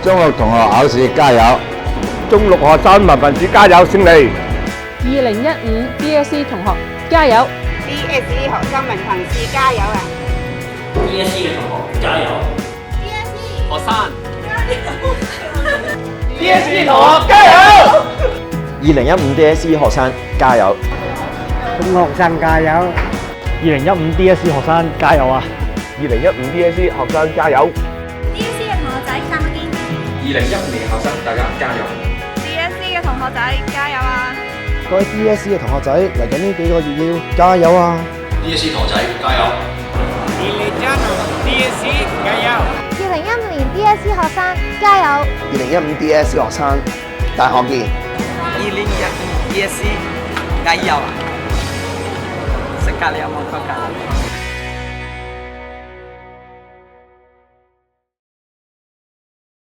中六同學考試加油！中六學生文憑試加油勝利！2015 DSE 同學加油！DSE 學生文憑試加油啊！DSE 嘅同學加油！DSE 學生加油！DSE 同學加油！2015 DSE 學生加油！中學生加油！2015 DSE 學生加油啊！2015 DSE 學生加油 ！DSE 嘅同學仔撐我肩！2015年學生大家加油 ！DSE 嘅同學仔加油啊！各位 DSE 嘅同學仔嚟緊呢幾個月要加油啊 ！DSE 同學仔加油！DSE 加油！2015年 DSE 學生加油！2015 DSE 學生大學見！2015 DSE 加油啊！食咖喱有冇？